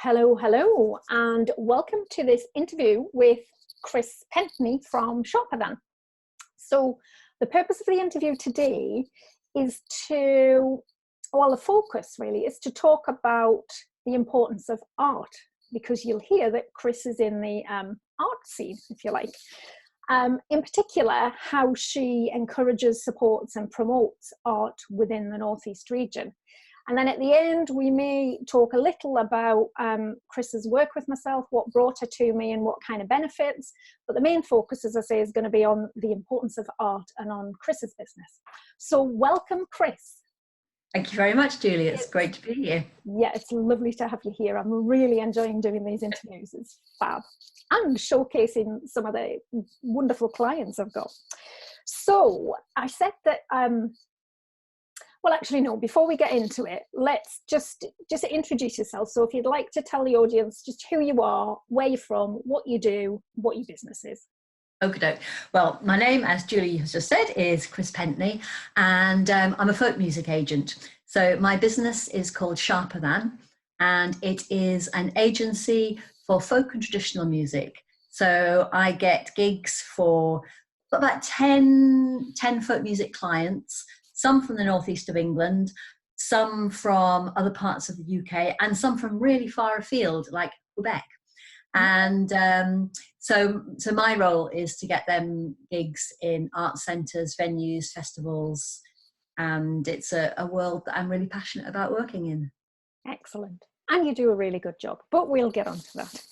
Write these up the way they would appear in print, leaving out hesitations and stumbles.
Hello, hello, and welcome to this interview with Chris Pentney from Shopperdan. So the purpose of the interview today is the focus really is to talk about the importance of art, because you'll hear that Chris is in the art scene, if you like. In particular, how she encourages, supports and promotes art within the North East region. And then at the end, we may talk a little about Chris's work with myself, what brought her to me and what kind of benefits. But the main focus, as I say, is going to be on the importance of art and on Chris's business. So welcome, Chris. Thank you very much, Julie. It's great to be here. Yeah, it's lovely to have you here. I'm really enjoying doing these interviews. It's fab. And showcasing some of the wonderful clients I've got. So I said that... Well, actually, no, before we get into it, let's just introduce yourself. So if you'd like to tell the audience just who you are, where you're from, what you do, what your business is. Okay. Well, my name, as Julie has just said, is Chris Pentney, and I'm a folk music agent. So my business is called Shopperdan, and it is an agency for folk and traditional music. So I get gigs for about 10 folk music clients, some from the northeast of England, some from other parts of the UK, and some from really far afield, like Quebec. And so my role is to get them gigs in art centres, venues, festivals, and it's a world that I'm really passionate about working in. Excellent. And you do a really good job, but we'll get on to that.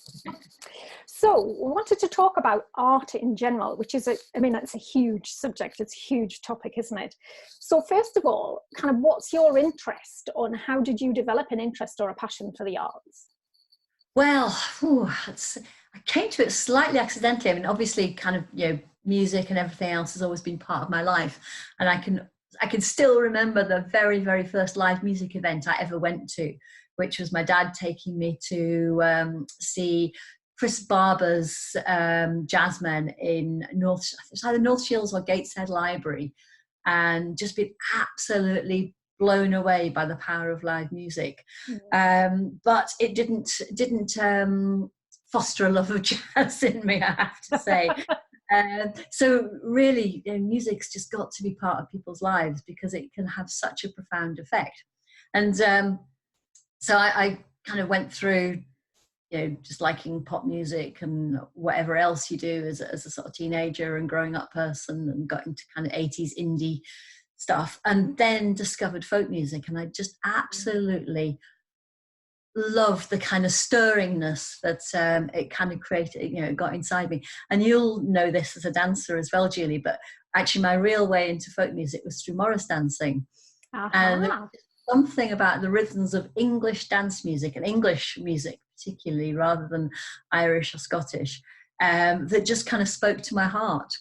So we wanted to talk about art in general, which is, it's a huge subject. It's a huge topic, isn't it? So first of all, kind of what's your interest, on how did you develop an interest or a passion for the arts? Well, I came to it slightly accidentally. I mean, obviously kind of, music and everything else has always been part of my life. And I can still remember the very, very first live music event I ever went to, which was my dad taking me to see Chris Barber's Jazzmen in either North Shields or Gateshead Library, and just been absolutely blown away by the power of live music. But it didn't foster a love of jazz in me, I have to say. So really, music's just got to be part of people's lives because it can have such a profound effect. And so I kind of went through, just liking pop music and whatever else you do as a sort of teenager and growing up person, and got into kind of 80s indie stuff, and then discovered folk music. And I just absolutely loved the kind of stirringness that it kind of created, got inside me. And you'll know this as a dancer as well, Julie, but actually my real way into folk music was through Morris dancing. And something about the rhythms of English dance music, and English music particularly, rather than Irish or Scottish, that just kind of spoke to my heart.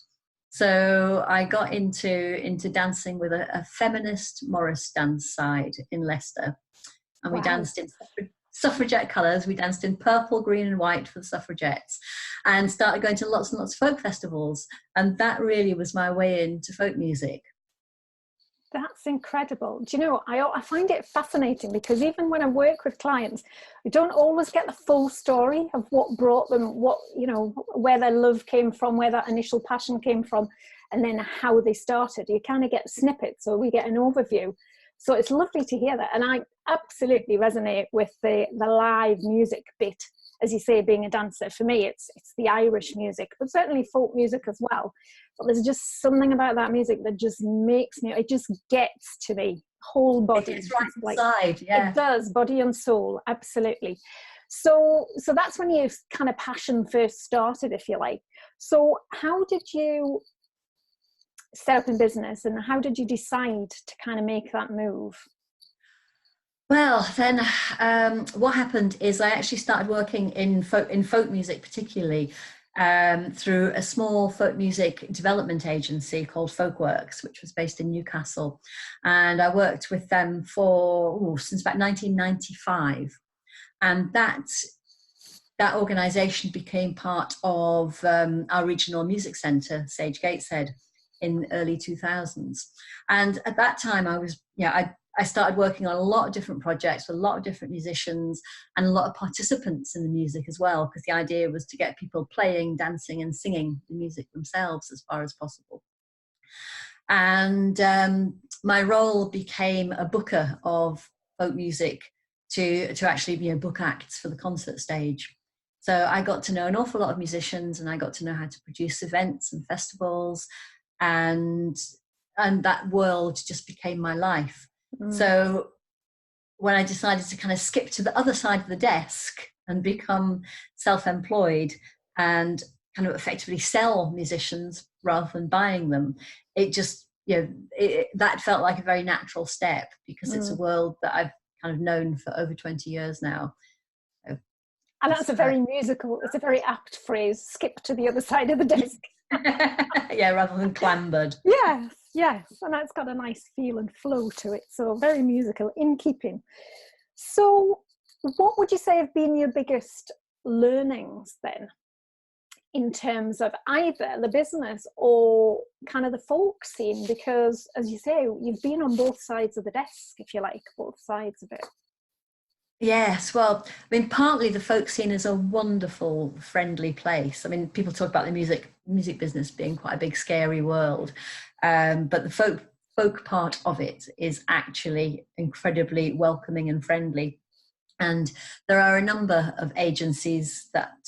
So I got into dancing with a feminist Morris dance side in Leicester, and we danced in suffragette colours. We danced in purple, green and white for the suffragettes, and started going to lots and lots of folk festivals, and that really was my way into folk music. That's incredible. Do you know, I find it fascinating, because even when I work with clients, I don't always get the full story of what brought them, where their love came from, where that initial passion came from, and then how they started. You kind of get snippets, or we get an overview. So it's lovely to hear that. And I absolutely resonate with the live music bit. As you say, being a dancer, for me, it's the Irish music, but certainly folk music as well. But there's just something about that music that just makes me, it just gets to the whole body. It's right inside, yeah. It does, body and soul, absolutely. So that's when your kind of passion first started, if you like. So how did you set up in business, and how did you decide to kind of make that move? Well, then what happened is I actually started working in folk music, particularly through a small folk music development agency called Folkworks, which was based in Newcastle. And I worked with them since about 1995. And that organisation became part of our regional music centre, Sage Gateshead, in early 2000s. And at that time I was, I started working on a lot of different projects with a lot of different musicians and a lot of participants in the music as well, because the idea was to get people playing, dancing and singing the music themselves as far as possible. And my role became a booker of folk music to actually, you know, book acts for the concert stage. So I got to know an awful lot of musicians, and I got to know how to produce events and festivals, and that world just became my life. So when I decided to kind of skip to the other side of the desk and become self-employed and kind of effectively sell musicians rather than buying them, it just, you know, that felt like a very natural step, because it's a world that I've kind of known for over 20 years now. So, and that's a very musical, it's a very apt phrase, skip to the other side of the desk. Yeah, rather than clambered. Yes, yes, and that's got a nice feel and flow to it, so very musical, in keeping. So what would you say have been your biggest learnings then, in terms of either the business or kind of the folk scene? Because as you say, you've been on both sides of the desk, if you like, both sides of it. Yes, well, I mean, partly the folk scene is a wonderful, friendly place. I mean, people talk about the music business being quite a big, scary world, but the folk part of it is actually incredibly welcoming and friendly. And there are a number of agencies that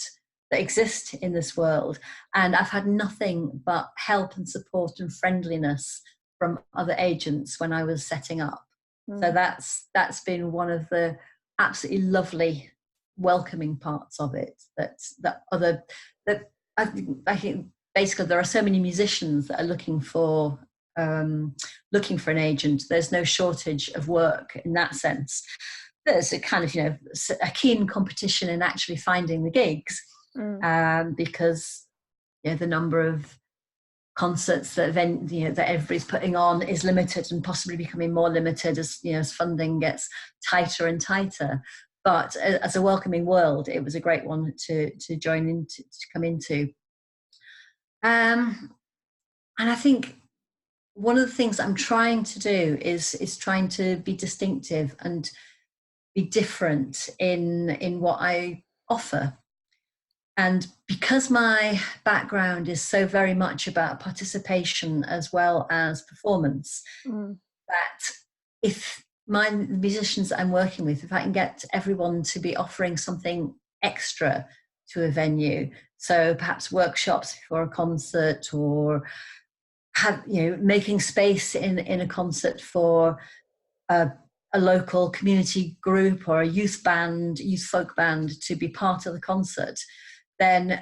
exist in this world, and I've had nothing but help and support and friendliness from other agents when I was setting up. So that's been one of the absolutely lovely, welcoming parts of it. That I think basically there are so many musicians that are looking for an agent. There's no shortage of work in that sense. There's a kind of, you know, a keen competition in actually finding the gigs, because, you know, the number of concerts that that everybody's putting on is limited, and possibly becoming more limited as, you know, as funding gets tighter and tighter. But as a welcoming world, it was a great one to join into, to come into. And I think one of the things I'm trying to do is trying to be distinctive and be different in what I offer. And because my background is so very much about participation as well as performance, that if my musicians that I'm working with, if I can get everyone to be offering something extra to a venue, so perhaps workshops before a concert, or have, you know, making space in a concert for a local community group or a youth folk band to be part of the concert, then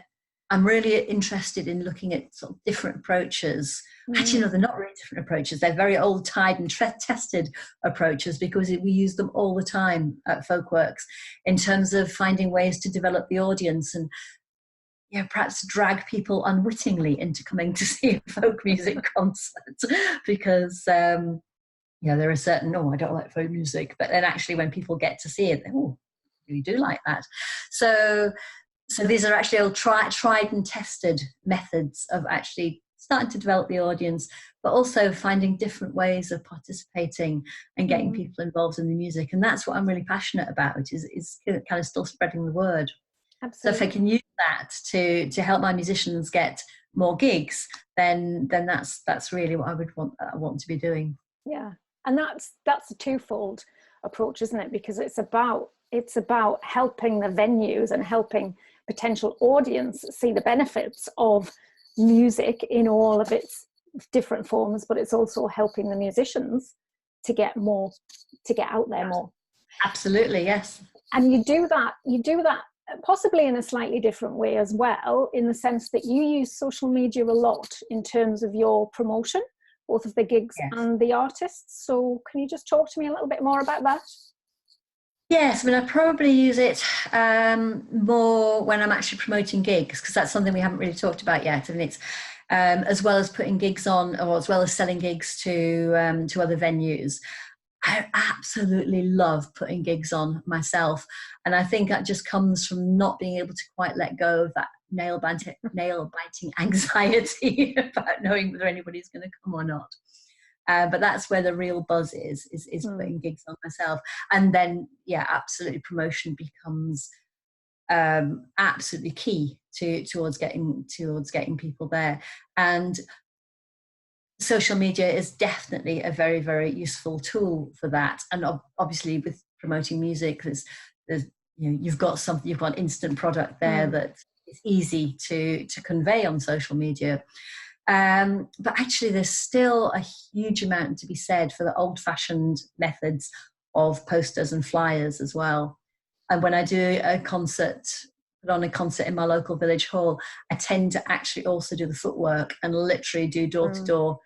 I'm really interested in looking at sort of different approaches. Actually, no, they're not really different approaches. They're very old, tried and tested approaches, because we use them all the time at Folkworks in terms of finding ways to develop the audience and, you know, perhaps drag people unwittingly into coming to see a folk music concert, because you know, there are certain, I don't like folk music, but then actually when people get to see it, they, you do like that. So these are actually all tried and tested methods of actually starting to develop the audience, but also finding different ways of participating and getting people involved in the music. And that's what I'm really passionate about, is kind of still spreading the word. Absolutely. So if I can use that to help my musicians get more gigs, then that's really what I want to be doing. Yeah, and that's a twofold approach, isn't it? Because it's about helping the venues and helping potential audience see the benefits of music in all of its different forms, but it's also helping the musicians to get out there more. Absolutely, yes. And you do that possibly in a slightly different way as well, in the sense that you use social media a lot in terms of your promotion, both of the gigs and the artists. So can you just talk to me a little bit more about that? Yes, I mean, I probably use it more when I'm actually promoting gigs, because that's something we haven't really talked about yet. I mean, it's as well as putting gigs on, or as well as selling gigs to other venues. I absolutely love putting gigs on myself, and I think that just comes from not being able to quite let go of that nail-biting anxiety about knowing whether anybody's going to come or not. But that's where the real buzz is putting gigs on myself. And then, yeah, absolutely, promotion becomes absolutely key towards getting people there. And social media is definitely a very, very useful tool for that. And obviously, with promoting music, there's you've got an instant product there that is easy to convey on social media. But actually, there's still a huge amount to be said for the old-fashioned methods of posters and flyers as well. And when I do put on a concert in my local village hall, I tend to actually also do the footwork and literally do door-to-door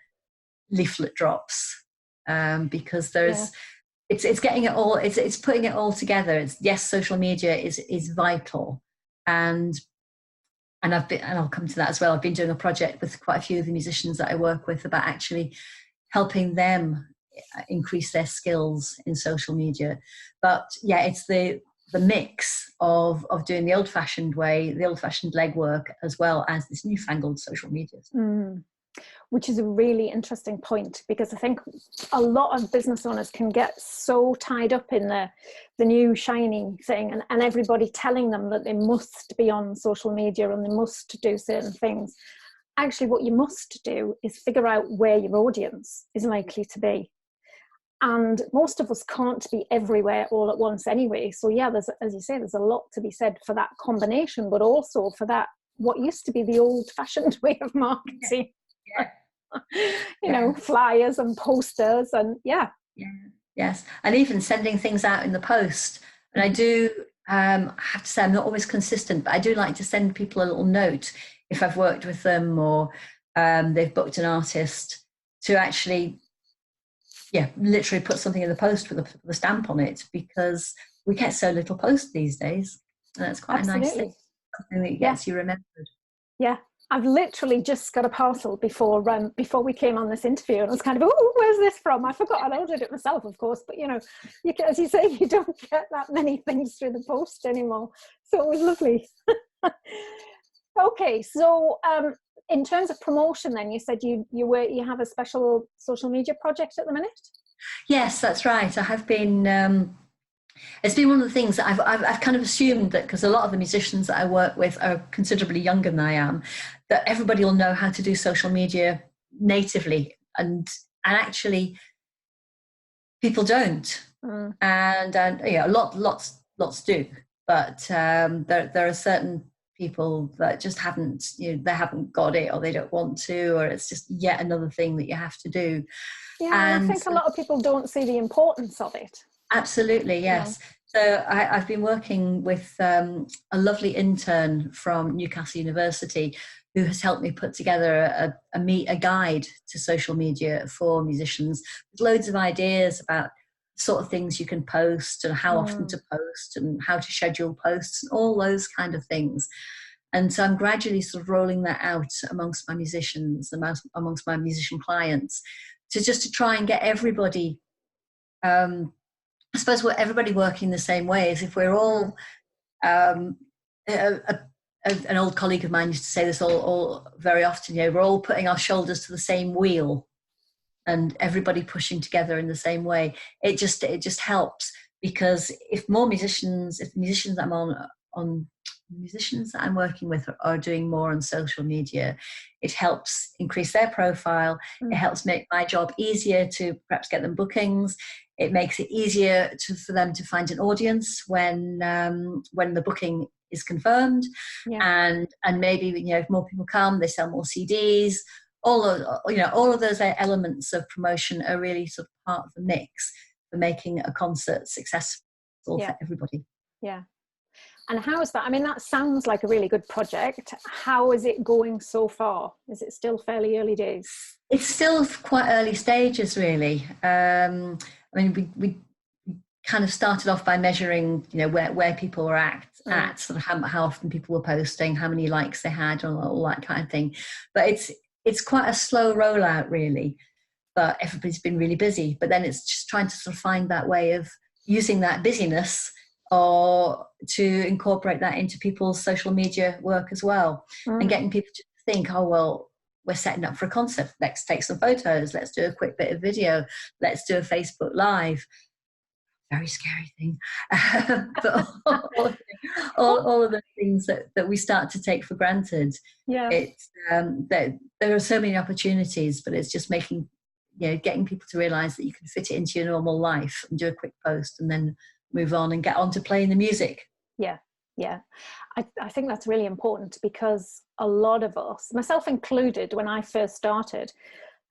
leaflet drops, because it's getting it all, it's putting it all together. Yes, social media is vital, and I'll come to that as well. I've been doing a project with quite a few of the musicians that I work with about actually helping them increase their skills in social media. But yeah, it's the mix of doing the old-fashioned way, the old-fashioned legwork, as well as this newfangled social media. Which is a really interesting point, because I think a lot of business owners can get so tied up in the new shiny thing, and everybody telling them that they must be on social media and they must do certain things. Actually, what you must do is figure out where your audience is likely to be. And most of us can't be everywhere all at once anyway. So yeah, there's, as you say, there's a lot to be said for that combination, but also for that, what used to be the old-fashioned way of marketing. You know, flyers and posters and yes, and even sending things out in the post. And I do I have to say, I'm not always consistent, but I do like to send people a little note if I've worked with them, or they've booked an artist, to actually literally put something in the post with a stamp on it, because we get so little post these days, and that's quite a nice thing, something that gets you remembered. I've literally just got a parcel before we came on this interview, and I was kind of, oh, where's this from? I forgot I'd ordered it myself, of course, but as you say, you don't get that many things through the post anymore, so it was lovely. Okay, so in terms of promotion, then you said you have a special social media project at the minute? Yes, that's right. I have been. It's been one of the things that I've kind of assumed, that because a lot of the musicians that I work with are considerably younger than I am, that everybody will know how to do social media natively, and actually people don't, and lots do, but there are certain people that just haven't got it, or they don't want to, or it's just yet another thing that you have to do. And I think a lot of people don't see the importance of it. Absolutely, yes. So I've been working with a lovely intern from Newcastle University who has helped me put together a guide to social media for musicians, with loads of ideas about the sort of things you can post, and how often to post, and how to schedule posts, and all those kind of things. And so I'm gradually sort of rolling that out amongst my musicians, amongst my musician clients, to try and get everybody, I suppose, everybody working the same way. Is if we're all, an old colleague of mine used to say this all very often, we're all putting our shoulders to the same wheel, and everybody pushing together in the same way. It just helps, because if the musicians that I'm working with are doing more on social media, it helps increase their profile. It helps make my job easier to perhaps get them bookings. It makes it easier for them to find an audience when the booking is confirmed, and maybe if more people come, they sell more CDs. All of those elements of promotion are really sort of part of the mix for making a concert successful for everybody. Yeah. And how is that? I mean, that sounds like a really good project. How is it going so far? Is it still fairly early days? It's still quite early stages, really. I mean, we kind of started off by measuring, where people were at sort of how often people were posting, how many likes they had, and all that kind of thing. But it's quite a slow rollout, really. But everybody's been really busy. But then it's just trying to sort of find that way of using that busyness, or to incorporate that into people's social media work as well, and getting people to think, oh, well, we're setting up for a concert. Let's take some photos. Let's do a quick bit of video. Let's do a Facebook Live. Very scary thing. But all of the things that we start to take for granted. Yeah. It's there are so many opportunities, but it's just making, getting people to realize that you can fit it into your normal life and do a quick post and then move on and get on to playing the music. Yeah. I think that's really important, because a lot of us, myself included, when I first started,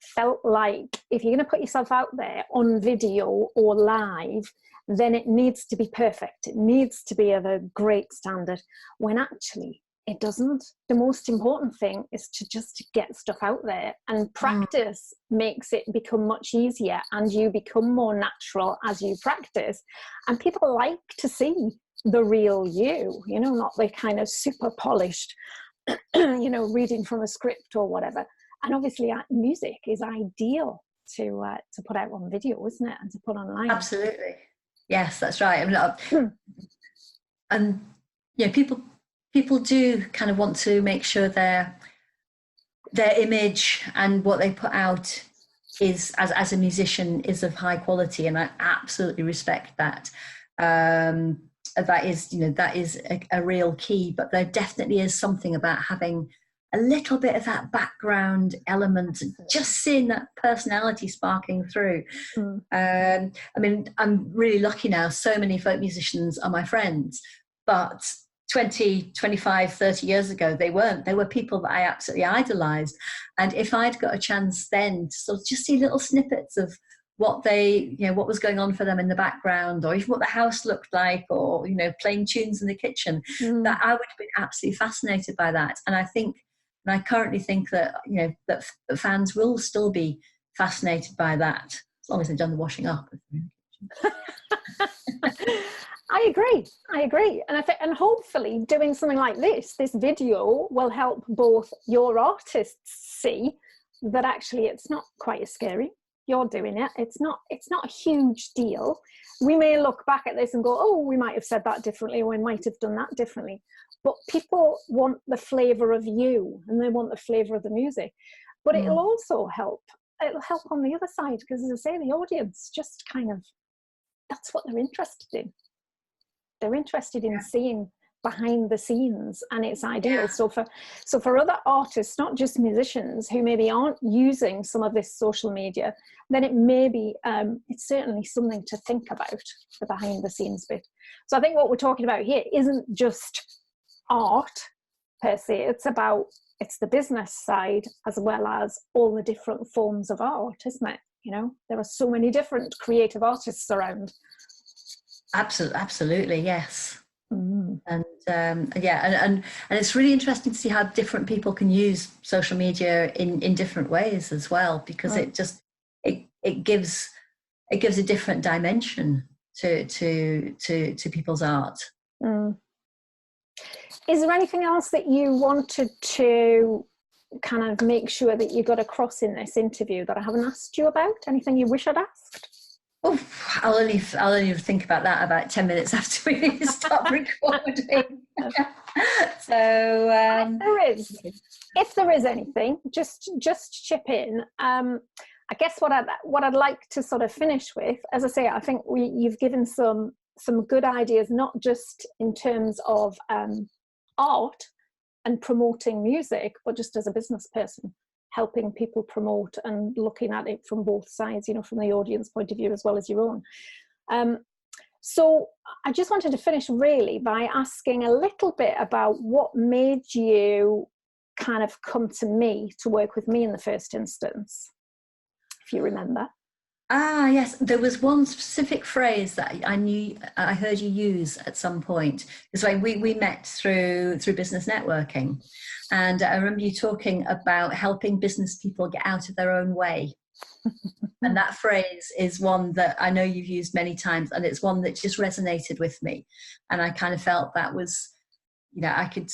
felt like if you're going to put yourself out there on video or live, then it needs to be perfect. It needs to be of a great standard, when actually it doesn't. The most important thing is to just get stuff out there, and practice makes it become much easier, and you become more natural as you practice. And people like to see the real you, not the kind of super polished, reading from a script or whatever. And obviously music is ideal to put out on video, isn't it? And to put online. Absolutely. Yes, that's right. And people do kind of want to make sure their image and what they put out is, as a musician, is of high quality, and I absolutely respect that. That is a real key, but there definitely is something about having a little bit of that background element, just seeing that personality sparking through. I'm really lucky now. So many folk musicians are my friends, but 20, 25, 30 years ago, they weren't. They were people that I absolutely idolized. And if I'd got a chance then to sort of just see little snippets of what what was going on for them in the background, or even what the house looked like, or, playing tunes in the kitchen, that I would have been absolutely fascinated by that. And I currently think that, that fans will still be fascinated by that, as long as they've done the washing up. I agree. And hopefully doing something like this video will help both your artists see that actually it's not quite as scary. You're doing it. It's not a huge deal. We may look back at this and go, oh, we might have said that differently, or we might have done that differently. But people want the flavour of you, and they want the flavour of the music. But it'll also help. It'll help on the other side, because, as I say, the audience just kind of, that's what they're interested in. They're interested in seeing behind the scenes, and it's ideal. So for other artists, not just musicians, who maybe aren't using some of this social media, then it may be it's certainly something to think about, the behind the scenes bit. So I think what we're talking about here isn't just art per se, it's the business side as well as all the different forms of art, isn't it? There are so many different creative artists around. Absolutely, yes. And and it's really interesting to see how different people can use social media in different ways as well, because it gives a different dimension to people's art. Is there anything else that you wanted to kind of make sure that you got across in this interview that I haven't asked you about? Anything you wish I'd asked? Oh, I'll only think about that about 10 minutes after we start recording. So if there is anything, just chip in. I guess what I'd like to sort of finish with, as I say, I think you've given some good ideas, not just in terms of art and promoting music, but just as a business person, helping people promote and looking at it from both sides, from the audience point of view as well as your own. So I just wanted to finish really by asking a little bit about what made you kind of come to me to work with me in the first instance, if you remember. Yes, there was one specific phrase that I heard you use at some point. Because we met through business networking, and I remember you talking about helping business people get out of their own way. And that phrase is one that I know you've used many times, and it's one that just resonated with me. And I kind of felt that was, I could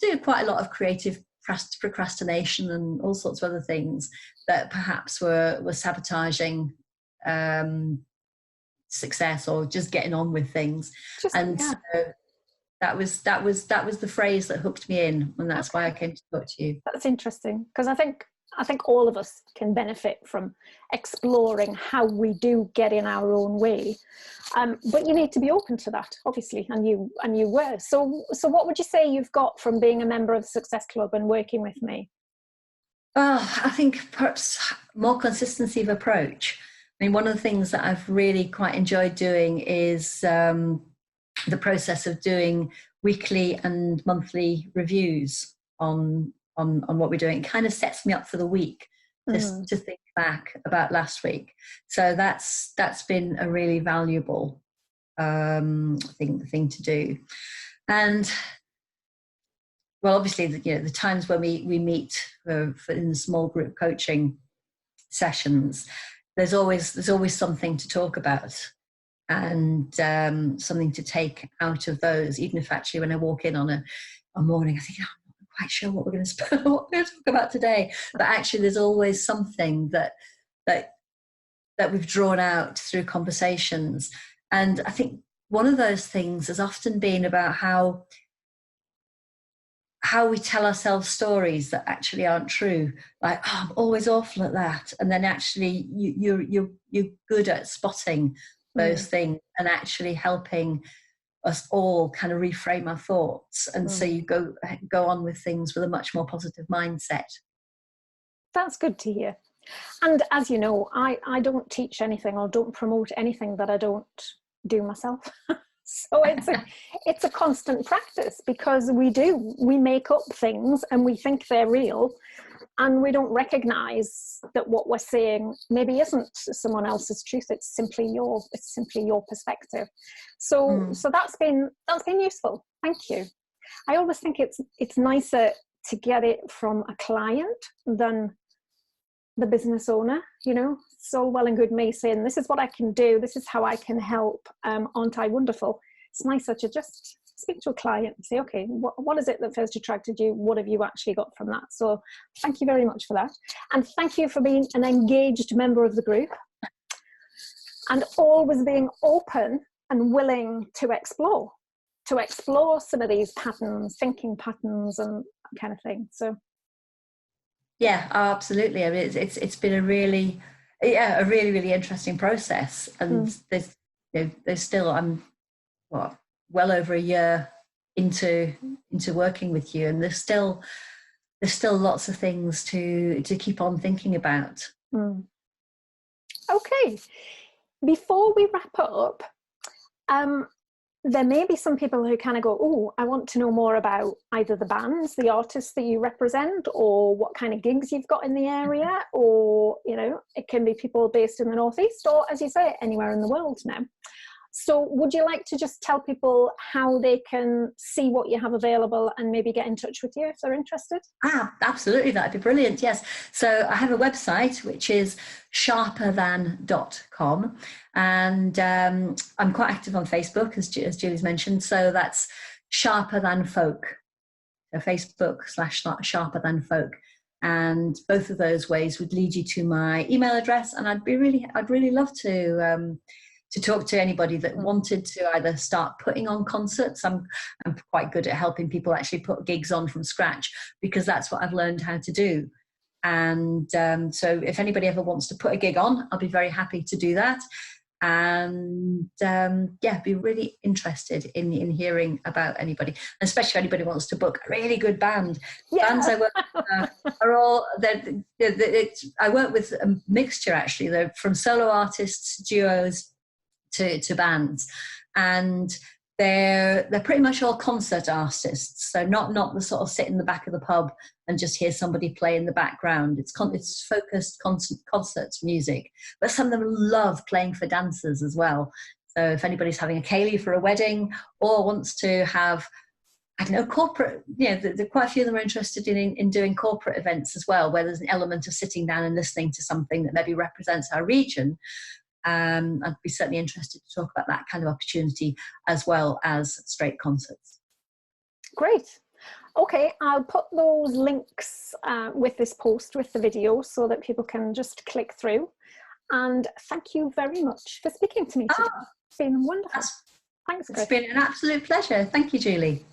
do quite a lot of creative procrastination and all sorts of other things that perhaps were sabotaging success or just getting on with things. So that was the phrase that hooked me in, and that's why I came to talk to you. That's interesting, because I think I think all of us can benefit from exploring how we do get in our own way. But you need to be open to that, obviously, and you were. So what would you say you've got from being a member of the Success Club and working with me? Well, I think perhaps more consistency of approach. I mean, one of the things that I've really quite enjoyed doing is the process of doing weekly and monthly reviews on what we're doing. It kind of sets me up for the week just to think back about last week. So that's been a really valuable thing to do. And well, obviously, the times when we meet in the small group coaching sessions, there's always something to talk about and something to take out of those. Even if actually when I walk in on a morning, I think, oh, I'm not quite sure what we're going to talk about today. But actually, there's always something that we've drawn out through conversations. And I think one of those things has often been about how we tell ourselves stories that actually aren't true. Like, oh, I'm always awful at that. And then actually you're good at spotting those things and actually helping us all kind of reframe our thoughts. And so you go on with things with a much more positive mindset. That's good to hear. And as you know, I don't teach anything or don't promote anything that I don't do myself. So it's a constant practice, because we make up things and we think they're real, and we don't recognize that what we're saying maybe isn't someone else's truth. It's simply your perspective. So that's been useful. Thank you. I always think it's nicer to get it from a client than the business owner, so well and good me saying, this is what I can do, this is how I can help, aren't I wonderful? It's nicer to just speak to a client and say, okay, what is it that first attracted you? What have you actually got from that? So thank you very much for that. And thank you for being an engaged member of the group and always being open and willing to explore some of these patterns, thinking patterns and that kind of thing. So yeah, absolutely. I mean, it's been a really interesting process, and there's still, I'm well over a year into working with you, and there's still lots of things to keep on thinking about. Okay, before we wrap up, there may be some people who kind of go, oh, I want to know more about either the bands, the artists that you represent, or what kind of gigs you've got in the area, or, it can be people based in the Northeast, or, as you say, anywhere in the world now. So would you like to just tell people how they can see what you have available and maybe get in touch with you if they're interested? Absolutely. That'd be brilliant. Yes. So I have a website, which is sharperthan.com. And I'm quite active on Facebook, as Julie's mentioned. So that's Sharper Than Folk. So Facebook/SharperThanFolk. And both of those ways would lead you to my email address. And I'd really love to talk to anybody that wanted to either start putting on concerts. I'm quite good at helping people actually put gigs on from scratch, because that's what I've learned how to do. And so if anybody ever wants to put a gig on, I'll be very happy to do that. And be really interested in hearing about anybody, especially if anybody wants to book a really good band. Yeah. Bands I work with are all, I work with a mixture, actually. They're from solo artists, duos, to bands, and they're pretty much all concert artists. So not the sort of sit in the back of the pub and just hear somebody play in the background. It's focused concerts music, but some of them love playing for dancers as well. So if anybody's having a ceilidh for a wedding or wants to have, I don't know, corporate, quite a few of them are interested in doing corporate events as well, where there's an element of sitting down and listening to something that maybe represents our region. I'd be certainly interested to talk about that kind of opportunity as well as straight concerts. Great. Okay, I'll put those links with this post, with the video, so that people can just click through. And thank you very much for speaking to me today. It's been wonderful. Thanks, Chris. It's been an absolute pleasure. Thank you, Julie.